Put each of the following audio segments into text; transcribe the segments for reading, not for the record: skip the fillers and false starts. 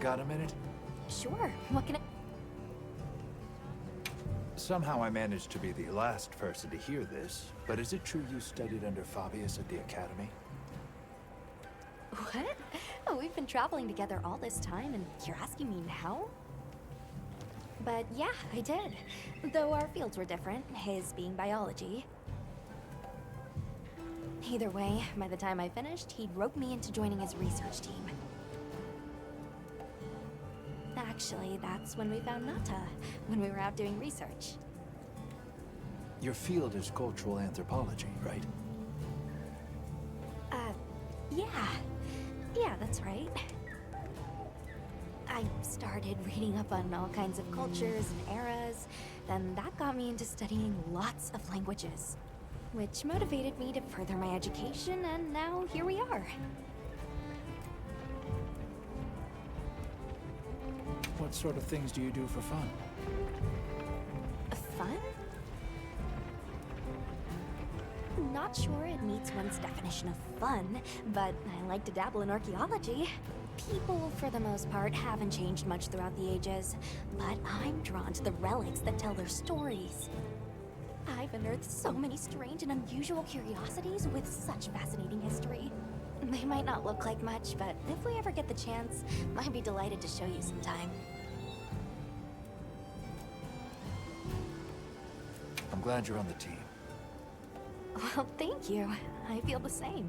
Got a minute? Sure, what can I... Somehow I managed to be the last person to hear this, but is it true you studied under Fabius at the Academy? What? Oh, we've been traveling together all this time, and you're asking me now? But yeah, I did. Though our fields were different, his being biology. Either way, by the time I finished, he'd roped me into joining his research team. Actually, that's when we found Nata, when we were out doing research. Your field is cultural anthropology, right? Yeah. Yeah, that's right. I started reading up on all kinds of cultures and eras, then that got me into studying lots of languages, which motivated me to further my education, and now here we are. What sort of things do you do for fun? Fun? Not sure it meets one's definition of fun, but I like to dabble in archaeology. People, for the most part, haven't changed much throughout the ages, but I'm drawn to the relics that tell their stories. I've unearthed so many strange and unusual curiosities with such fascinating history. They might not look like much, but if we ever get the chance, I'd be delighted to show you sometime. I'm glad you're on the team. Well, thank you. I feel the same.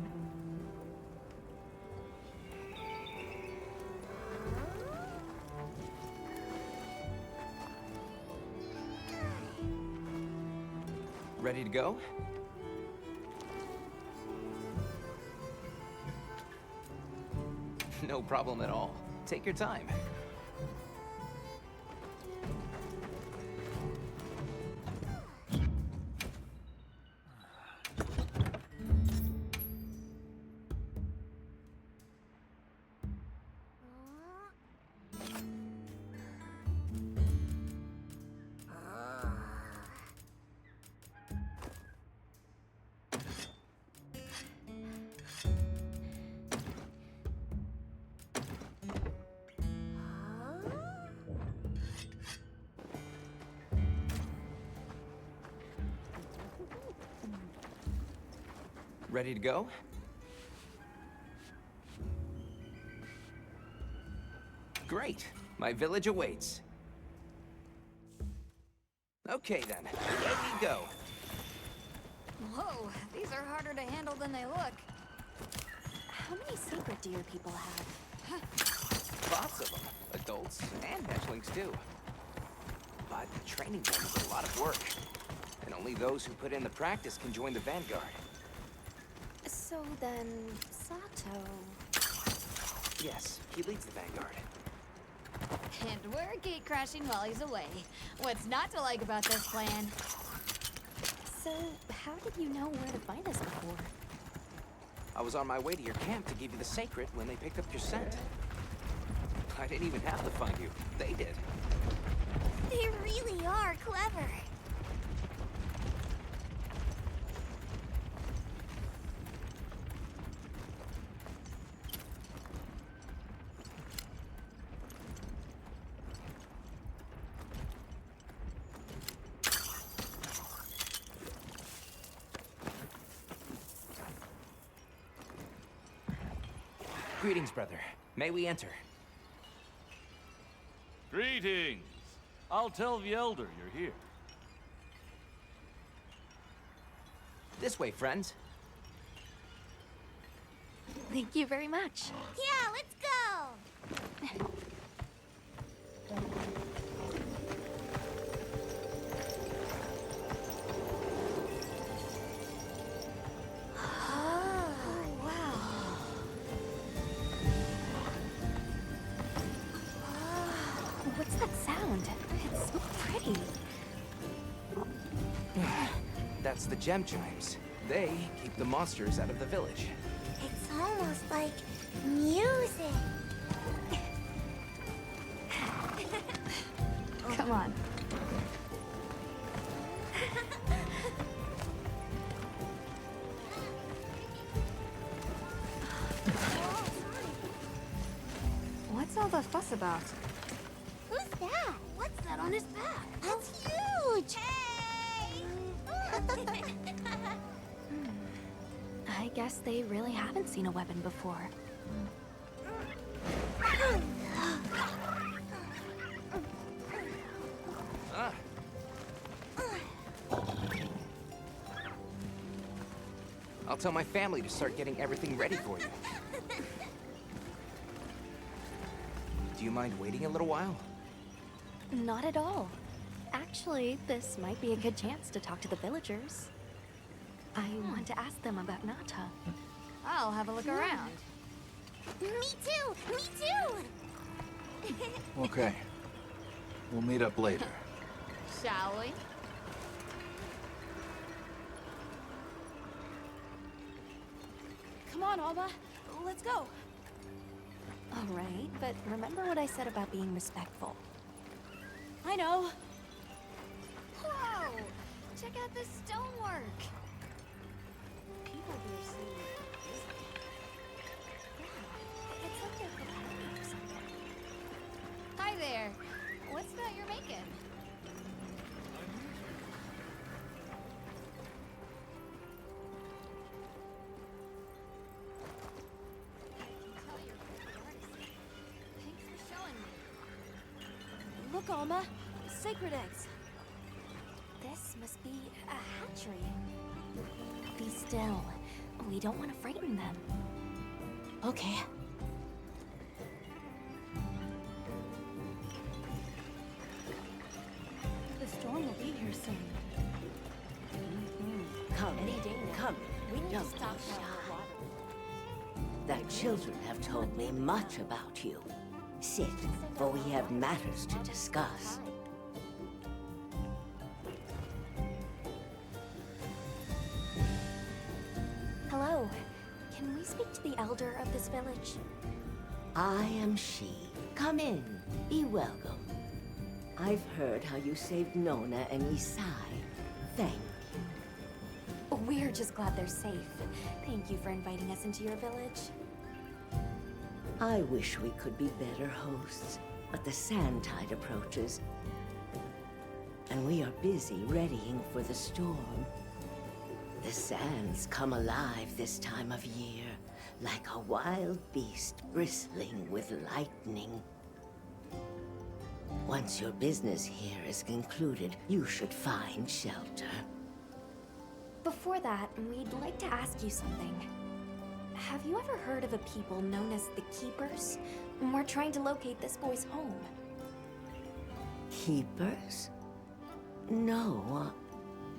Ready to go? No problem at all. Take your time. Ready to go? Great. My village awaits. Okay then, here we go. Whoa, these are harder to handle than they look. How many sacred deer people have? Lots of them. Adults and hatchlings too. But training them is a lot of work. And only those who put in the practice can join the Vanguard. So then, Sato... Yes, he leads the Vanguard. And we're gate crashing while he's away. What's not to like about this plan? So, how did you know where to find us before? I was on my way to your camp to give you the sacred when they picked up your scent. I didn't even have to find you. They did. They really are clever. Greetings, brother. May we enter? Greetings. I'll tell the Elder you're here. This way, friends. Thank you very much. Yeah, let's go! What's that sound? It's so pretty. That's the gem chimes. They keep the monsters out of the village. It's almost like music. Come on. What's all the fuss about? Who's that? What's that on his back? That's huge! Hey! I guess they really haven't seen a weapon before. Ah. I'll tell my family to start getting everything ready for you. Do you mind waiting a little while? Not at all. Actually, this might be a good chance to talk to the villagers. I want to ask them about Nata. I'll have a look around. Me too! Me too! Okay. We'll meet up later. Shall we? Come on, Alma. Let's go. All right, but remember what I said about being respectful. I know. Whoa! Check out this stonework. People here seem busy. Yeah, it's like they're preparing for something. Hi there. What's that you're making? Tell you're a good artist. Thanks for showing me. Look, Alma. Sacred eggs. This must be a hatchery. Be still. We don't want to frighten them. Okay. The storm will be here soon. Come, come, We need don't to stop be now. shy. The children have told me much about you. Sit, for we have matters to discuss. Hello. Can we speak to the elder of this village? I am she. Come in, be welcome. I've heard how you saved Nona and Isai. Thank you. We're just glad they're safe. Thank you for inviting us into your village. I wish we could be better hosts, but the sand tide approaches. And we are busy readying for the storm. The sands come alive this time of year, like a wild beast bristling with lightning. Once your business here is concluded, you should find shelter. Before that, we'd like to ask you something. Have you ever heard of a people known as the Keepers? We're trying to locate this boy's home. Keepers? No,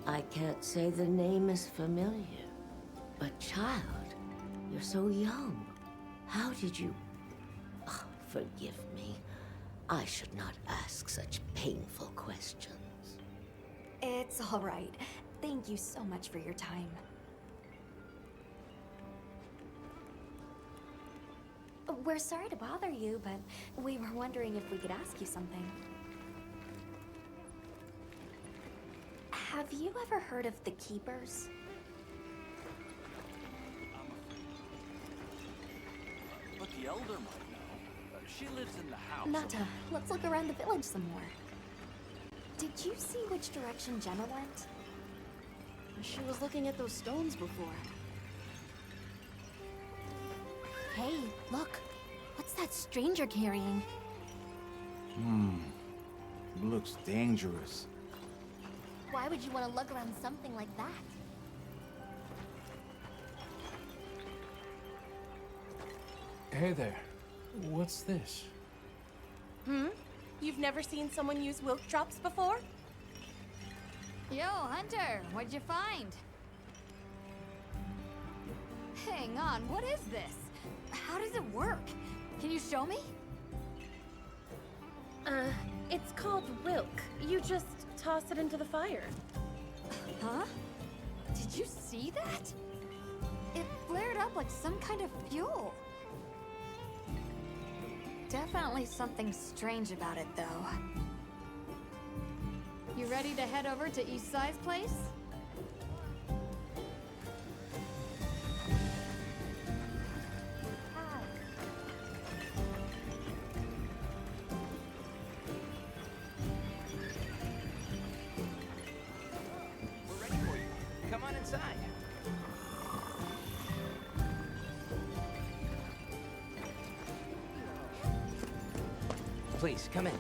I can't say the name is familiar. But child, you're so young. How did you... Oh, forgive me. I should not ask such painful questions. It's all right. Thank you so much for your time. We're sorry to bother you, but we were wondering if we could ask you something. Have you ever heard of the Keepers? But the elder might know. She lives in the house. Nata, let's look around the village some more. Did you see which direction Jenna went? She was looking at those stones before. Hey, look. What's that stranger carrying? Looks dangerous. Why would you want to lug around something like that? Hey there. What's this? You've never seen someone use wilk traps before? Yo, Hunter, what'd you find? Hang on, what is this? How does it work? Can you show me? It's called wilk. You just toss it into the fire. Huh? Did you see that? It flared up like some kind of fuel. Definitely something strange about it, though. You ready to head over to Isai's place? inside. Please, come in.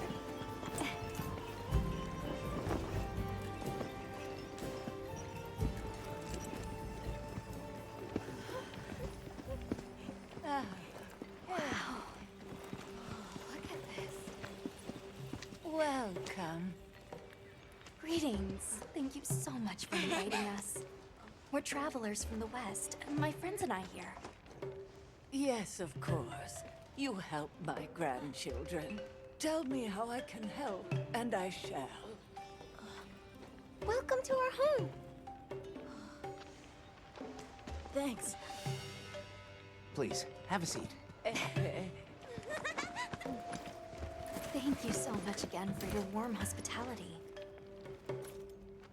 Look at this. Welcome. Greetings. Thank you so much for inviting us. We're travelers from the West, and my friends and I here. Yes, of course. You help my grandchildren. Tell me how I can help, and I shall. Welcome to our home. Thanks. Please, have a seat. Thank you so much again for your warm hospitality.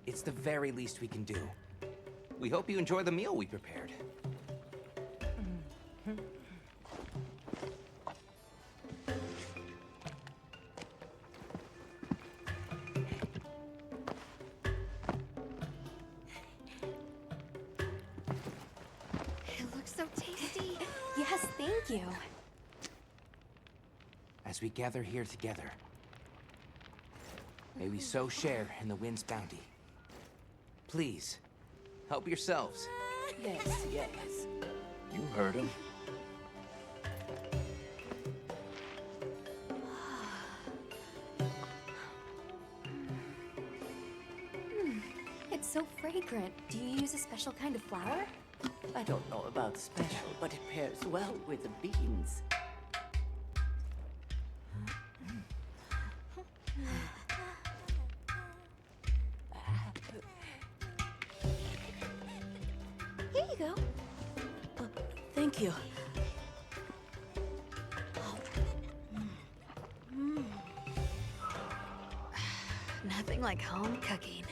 It's the very least we can do. We hope you enjoy the meal we prepared. It looks so tasty. Yes, thank you. As we gather here together, may we so share in the wind's bounty. Please, help yourselves. Yes, yes. You heard him. It's so fragrant. Do you use a special kind of flour? I don't know about special, but it pairs well with the beans. Here you go. Thank you. Nothing like home cooking.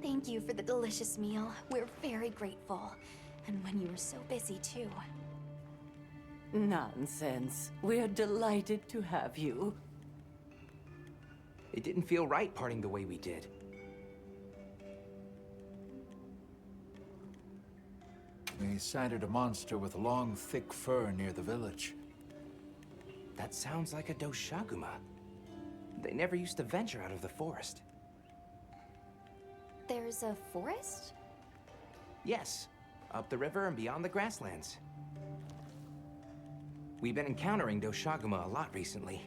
Thank you for the delicious meal. We're very grateful. And when you were so busy, too. Nonsense. We're delighted to have you. It didn't feel right parting the way we did. We sighted a monster with long, thick fur near the village. That sounds like a Doshaguma. They never used to venture out of the forest. There's a forest? Yes, up the river and beyond the grasslands. We've been encountering Doshaguma a lot recently.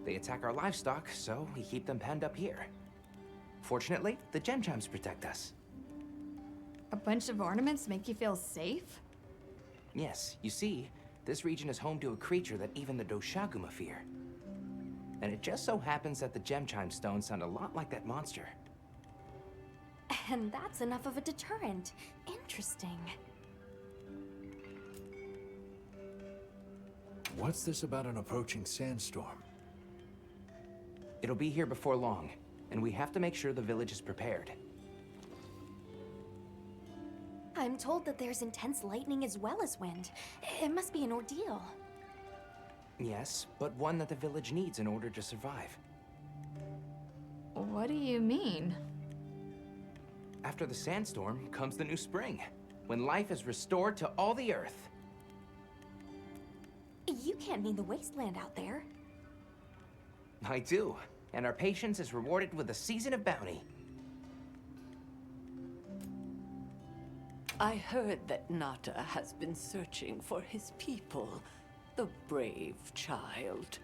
They attack our livestock, so we keep them penned up here. Fortunately, the gem chimes protect us. A bunch of ornaments make you feel safe? Yes, you see, this region is home to a creature that even the Doshaguma fear. And it just so happens that the gem chime stones sound a lot like that monster. And that's enough of a deterrent. Interesting. What's this about an approaching sandstorm? It'll be here before long, and we have to make sure the village is prepared. I'm told that there's intense lightning as well as wind. It must be an ordeal. Yes, but one that the village needs in order to survive. What do you mean? After the sandstorm comes the new spring, when life is restored to all the earth. You can't mean the wasteland out there. I do, and our patience is rewarded with a season of bounty. I heard that Nata has been searching for his people, the brave child.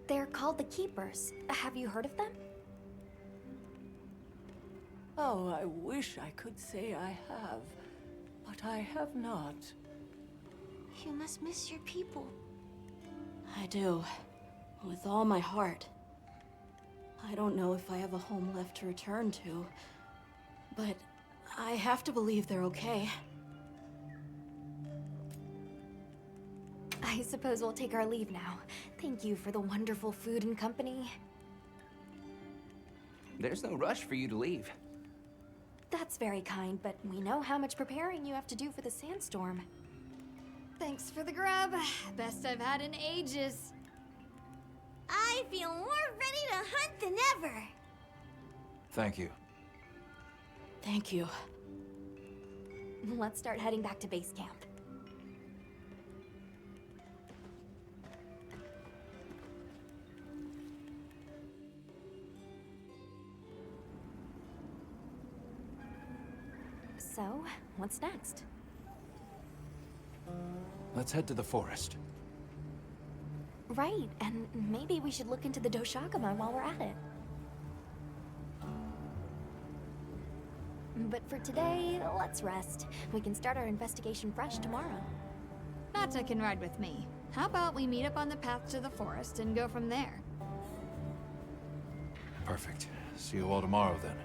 They're called the Keepers. Have you heard of them? Oh, I wish I could say I have, but I have not. You must miss your people. I do. With all my heart. I don't know if I have a home left to return to, but I have to believe they're okay. I suppose we'll take our leave now. Thank you for the wonderful food and company. There's no rush for you to leave. That's very kind, but we know how much preparing you have to do for the sandstorm. Thanks for the grub. Best I've had in ages. I feel more ready to hunt than ever. Thank you. Thank you. Let's start heading back to base camp. So, what's next? Let's head to the forest. Right, and maybe we should look into the Doshaguma while we're at it. But for today, let's rest. We can start our investigation fresh tomorrow. Nata can ride with me. How about we meet up on the path to the forest and go from there? Perfect. See you all tomorrow then.